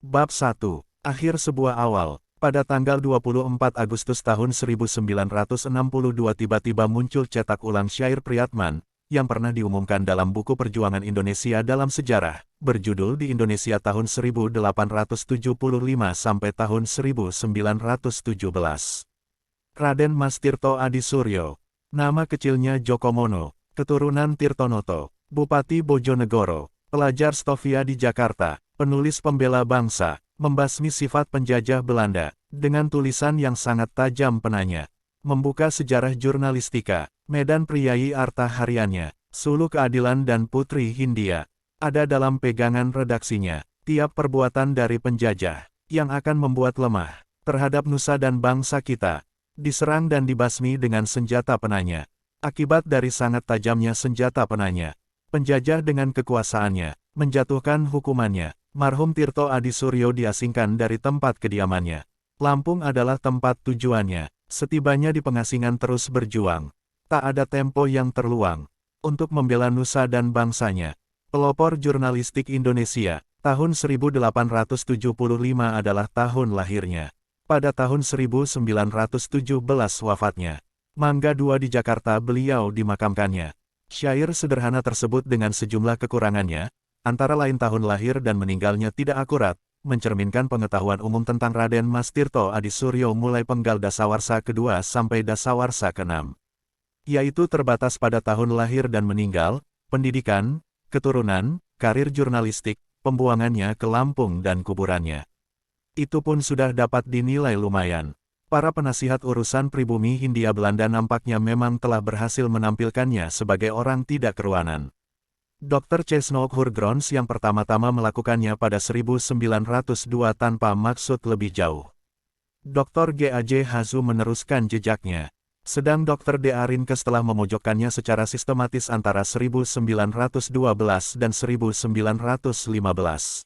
Bab 1. Akhir sebuah awal. Pada tanggal 24 Agustus tahun 1962 tiba-tiba muncul cetak ulang syair Priyatman, yang pernah diumumkan dalam buku Perjuangan Indonesia dalam Sejarah, berjudul Di Indonesia tahun 1875 sampai tahun 1917. Raden Mas Tirto Adi Suryo. Nama kecilnya Jokomono, keturunan Tirtonoto, Bupati Bojonegoro, pelajar Stovia di Jakarta, penulis pembela bangsa, membasmi sifat penjajah Belanda, dengan tulisan yang sangat tajam penanya. Membuka sejarah jurnalistika, Medan Priyayi Arta Hariannya, Sulu Keadilan dan Putri Hindia. Ada dalam pegangan redaksinya, tiap perbuatan dari penjajah, yang akan membuat lemah, terhadap nusa dan bangsa kita, diserang dan dibasmi dengan senjata penanya. Akibat dari sangat tajamnya senjata penanya, penjajah dengan kekuasaannya, menjatuhkan hukumannya. Marhum Tirto Adi Suryo diasingkan dari tempat kediamannya. Lampung adalah tempat tujuannya. Setibanya di pengasingan terus berjuang. Tak ada tempo yang terluang untuk membela nusa dan bangsanya. Pelopor jurnalistik Indonesia, tahun 1875 adalah tahun lahirnya. Pada tahun 1917 wafatnya. Mangga 2 di Jakarta beliau dimakamkannya. Syair sederhana tersebut dengan sejumlah kekurangannya, antara lain tahun lahir dan meninggalnya tidak akurat, mencerminkan pengetahuan umum tentang Raden Mas Tirto Adi Suryo mulai penggal dasawarsa kedua sampai dasawarsa keenam. Yaitu terbatas pada tahun lahir dan meninggal, pendidikan, keturunan, karir jurnalistik, pembuangannya ke Lampung dan kuburannya. Itu pun sudah dapat dinilai lumayan. Para penasihat urusan pribumi Hindia Belanda nampaknya memang telah berhasil menampilkannya sebagai orang tidak keruanan. Dr. Cesnock Hurgrons yang pertama-tama melakukannya pada 1902 tanpa maksud lebih jauh. Dr. G.A.J. Hazu meneruskan jejaknya. Sedang Dr. D. Arinkes telah memojokkannya secara sistematis antara 1912 dan 1915.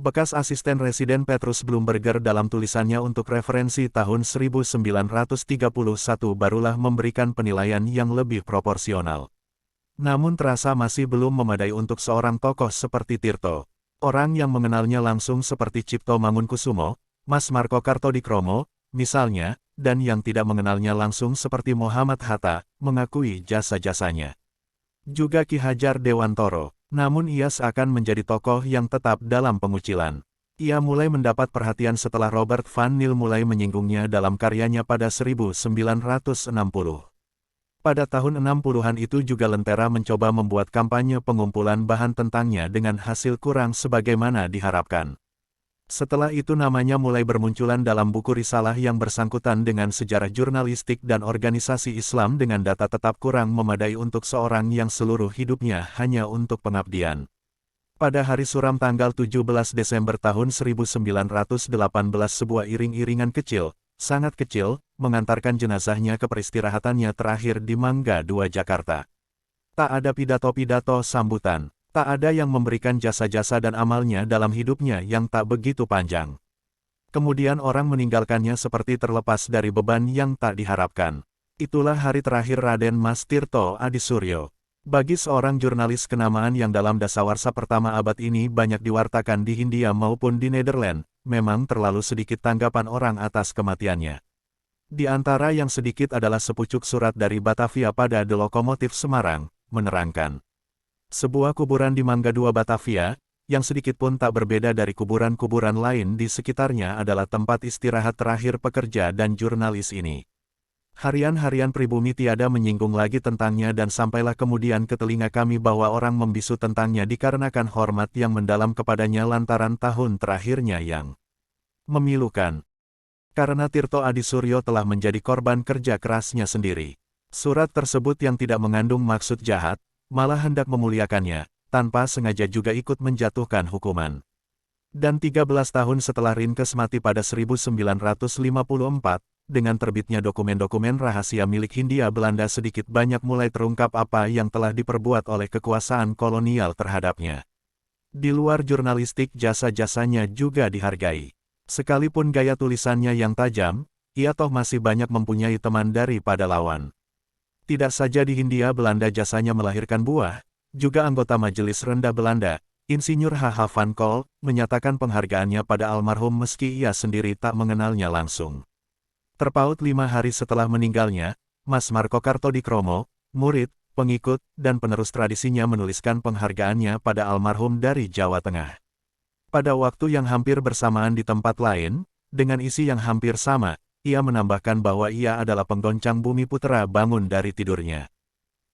Bekas asisten residen Petrus Bloomberger dalam tulisannya untuk referensi tahun 1931 barulah memberikan penilaian yang lebih proporsional. Namun terasa masih belum memadai untuk seorang tokoh seperti Tirto. Orang yang mengenalnya langsung seperti Cipto Mangunkusumo, Mas Marco Kartodikromo, misalnya, dan yang tidak mengenalnya langsung seperti Muhammad Hatta, mengakui jasa-jasanya. Juga Ki Hajar Dewantoro, namun ia seakan menjadi tokoh yang tetap dalam pengucilan. Ia mulai mendapat perhatian setelah Robert Van Niel mulai menyinggungnya dalam karyanya pada 1960. Pada tahun 60-an itu juga Lentera mencoba membuat kampanye pengumpulan bahan tentangnya dengan hasil kurang sebagaimana diharapkan. Setelah itu namanya mulai bermunculan dalam buku risalah yang bersangkutan dengan sejarah jurnalistik dan organisasi Islam dengan data tetap kurang memadai untuk seorang yang seluruh hidupnya hanya untuk pengabdian. Pada hari suram tanggal 17 Desember tahun 1918 sebuah iring-iringan kecil, sangat kecil, mengantarkan jenazahnya ke peristirahatannya terakhir di Mangga 2 Jakarta. Tak ada pidato-pidato sambutan, tak ada yang memberikan jasa-jasa dan amalnya dalam hidupnya yang tak begitu panjang. Kemudian orang meninggalkannya seperti terlepas dari beban yang tak diharapkan. Itulah hari terakhir Raden Mas Tirto Adi Suryo. Bagi seorang jurnalis kenamaan yang dalam dasawarsa pertama abad ini banyak diwartakan di Hindia maupun di Nederland, memang terlalu sedikit tanggapan orang atas kematiannya. Di antara yang sedikit adalah sepucuk surat dari Batavia pada The Lokomotif Semarang, menerangkan. Sebuah kuburan di Mangga 2 Batavia, yang sedikit pun tak berbeda dari kuburan-kuburan lain di sekitarnya adalah tempat istirahat terakhir pekerja dan jurnalis ini. Harian-harian pribumi tiada menyinggung lagi tentangnya dan sampailah kemudian ke telinga kami bahwa orang membisu tentangnya dikarenakan hormat yang mendalam kepadanya lantaran tahun terakhirnya yang memilukan. Karena Tirto Adi Suryo telah menjadi korban kerja kerasnya sendiri. Surat tersebut yang tidak mengandung maksud jahat, malah hendak memuliakannya, tanpa sengaja juga ikut menjatuhkan hukuman. Dan 13 tahun setelah Rinkes mati pada 1954, dengan terbitnya dokumen-dokumen rahasia milik Hindia Belanda sedikit banyak mulai terungkap apa yang telah diperbuat oleh kekuasaan kolonial terhadapnya. Di luar jurnalistik jasa-jasanya juga dihargai. Sekalipun gaya tulisannya yang tajam, ia toh masih banyak mempunyai teman daripada lawan. Tidak saja di Hindia Belanda jasanya melahirkan buah, juga anggota Majelis Rendah Belanda, Insinyur H.H. Van Col, menyatakan penghargaannya pada almarhum meski ia sendiri tak mengenalnya langsung. Terpaut 5 hari setelah meninggalnya, Mas Marco Kartodikromo, murid, pengikut, dan penerus tradisinya menuliskan penghargaannya pada almarhum dari Jawa Tengah. Pada waktu yang hampir bersamaan di tempat lain, dengan isi yang hampir sama, ia menambahkan bahwa ia adalah penggoncang Bumi Putra bangun dari tidurnya.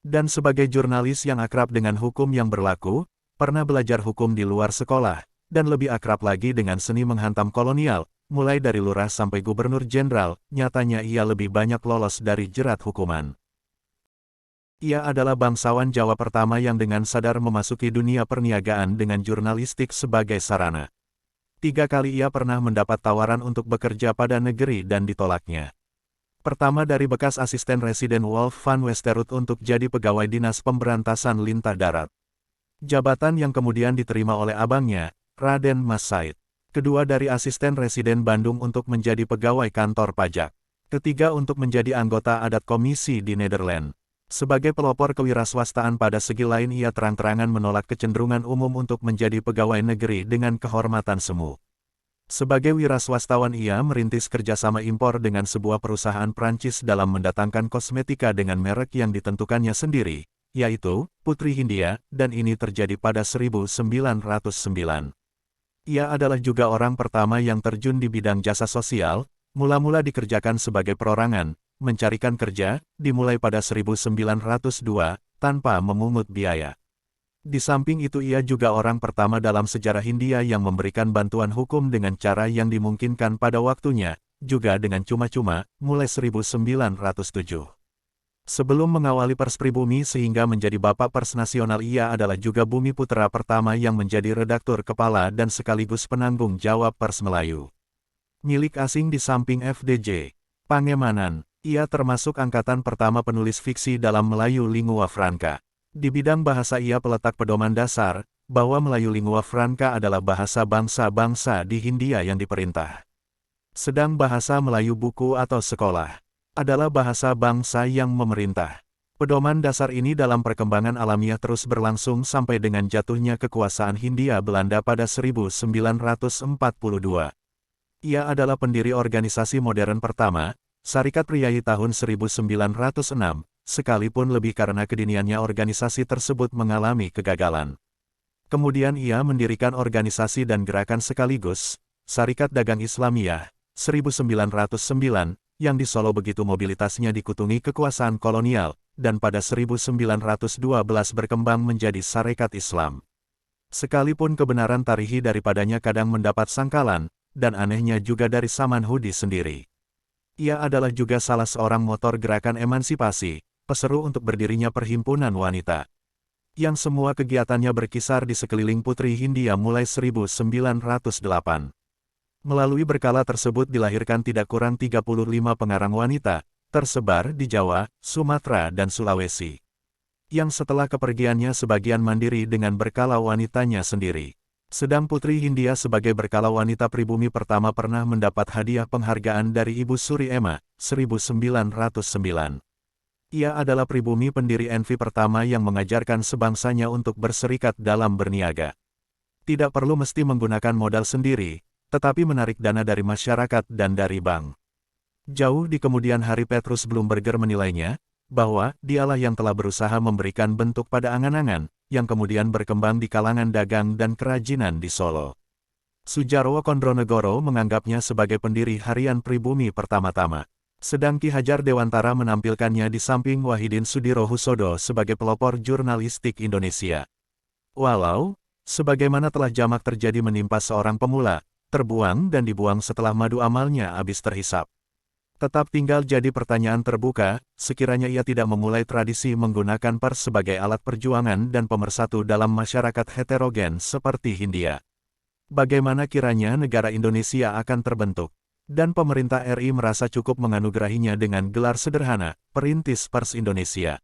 Dan sebagai jurnalis yang akrab dengan hukum yang berlaku, pernah belajar hukum di luar sekolah, dan lebih akrab lagi dengan seni menghantam kolonial, mulai dari lurah sampai gubernur jenderal, nyatanya ia lebih banyak lolos dari jerat hukuman. Ia adalah bangsawan Jawa pertama yang dengan sadar memasuki dunia perniagaan dengan jurnalistik sebagai sarana. 3 kali ia pernah mendapat tawaran untuk bekerja pada negeri dan ditolaknya. Pertama dari bekas asisten residen Wolf van Westerhout untuk jadi pegawai Dinas Pemberantasan Lintah Darat. Jabatan yang kemudian diterima oleh abangnya, Raden Mas Said. Kedua dari asisten residen Bandung untuk menjadi pegawai kantor pajak. Ketiga untuk menjadi anggota adat komisi di Nederland. Sebagai pelopor kewiraswastaan pada segi lain ia terang-terangan menolak kecenderungan umum untuk menjadi pegawai negeri dengan kehormatan semu. Sebagai wiraswastawan ia merintis kerjasama impor dengan sebuah perusahaan Prancis dalam mendatangkan kosmetika dengan merek yang ditentukannya sendiri, yaitu Putri Hindia, dan ini terjadi pada 1909. Ia adalah juga orang pertama yang terjun di bidang jasa sosial, mula-mula dikerjakan sebagai perorangan, mencarikan kerja, dimulai pada 1902, tanpa memungut biaya. Di samping itu ia juga orang pertama dalam sejarah Hindia yang memberikan bantuan hukum dengan cara yang dimungkinkan pada waktunya, juga dengan cuma-cuma, mulai 1907. Sebelum mengawali Pers Pribumi sehingga menjadi Bapak Pers Nasional ia adalah juga Bumi Putra pertama yang menjadi redaktur kepala dan sekaligus penanggung jawab Pers Melayu. Milik asing di samping FDJ, Pangemanan. Ia termasuk angkatan pertama penulis fiksi dalam Melayu Lingua Franca. Di bidang bahasa ia peletak pedoman dasar, bahwa Melayu Lingua Franca adalah bahasa bangsa-bangsa di Hindia yang diperintah. Sedang bahasa Melayu buku atau sekolah, adalah bahasa bangsa yang memerintah. Pedoman dasar ini dalam perkembangan alamiah terus berlangsung sampai dengan jatuhnya kekuasaan Hindia Belanda pada 1942. Ia adalah pendiri organisasi modern pertama, Serikat Priai tahun 1906, sekalipun lebih karena kediniannya organisasi tersebut mengalami kegagalan. Kemudian ia mendirikan organisasi dan gerakan sekaligus, Serikat Dagang Islamiyah, 1909, yang di Solo begitu mobilitasnya dikutungi kekuasaan kolonial, dan pada 1912 berkembang menjadi Sarekat Islam. Sekalipun kebenaran tarihi daripadanya kadang mendapat sangkalan, dan anehnya juga dari Samanhudi sendiri. Ia adalah juga salah seorang motor gerakan emansipasi, peseru untuk berdirinya Perhimpunan Wanita. Yang semua kegiatannya berkisar di sekeliling Putri Hindia mulai 1908. Melalui berkala tersebut dilahirkan tidak kurang 35 pengarang wanita, tersebar di Jawa, Sumatera dan Sulawesi. Yang setelah kepergiannya sebagian mandiri dengan berkala wanitanya sendiri. Sedang Putri Hindia sebagai berkala wanita pribumi pertama pernah mendapat hadiah penghargaan dari Ibu Suri Ema, 1909. Ia adalah pribumi pendiri Envi pertama yang mengajarkan sebangsanya untuk berserikat dalam berniaga. Tidak perlu mesti menggunakan modal sendiri, tetapi menarik dana dari masyarakat dan dari bank. Jauh di kemudian hari Petrus Bloemberger menilainya, bahwa dialah yang telah berusaha memberikan bentuk pada angan-angan, yang kemudian berkembang di kalangan dagang dan kerajinan di Solo. Sujarwo Kondronegoro menganggapnya sebagai pendiri harian pribumi pertama-tama. Sedang Ki Hajar Dewantara menampilkannya di samping Wahidin Sudirohusodo sebagai pelopor jurnalistik Indonesia. Walau, sebagaimana telah jamak terjadi menimpa seorang pemula, terbuang dan dibuang setelah madu amalnya habis terhisap. Tetap tinggal jadi pertanyaan terbuka, sekiranya ia tidak memulai tradisi menggunakan pers sebagai alat perjuangan dan pemersatu dalam masyarakat heterogen seperti Hindia. Bagaimana kiranya negara Indonesia akan terbentuk? Dan pemerintah RI merasa cukup menganugerahinya dengan gelar sederhana, Perintis Pers Indonesia.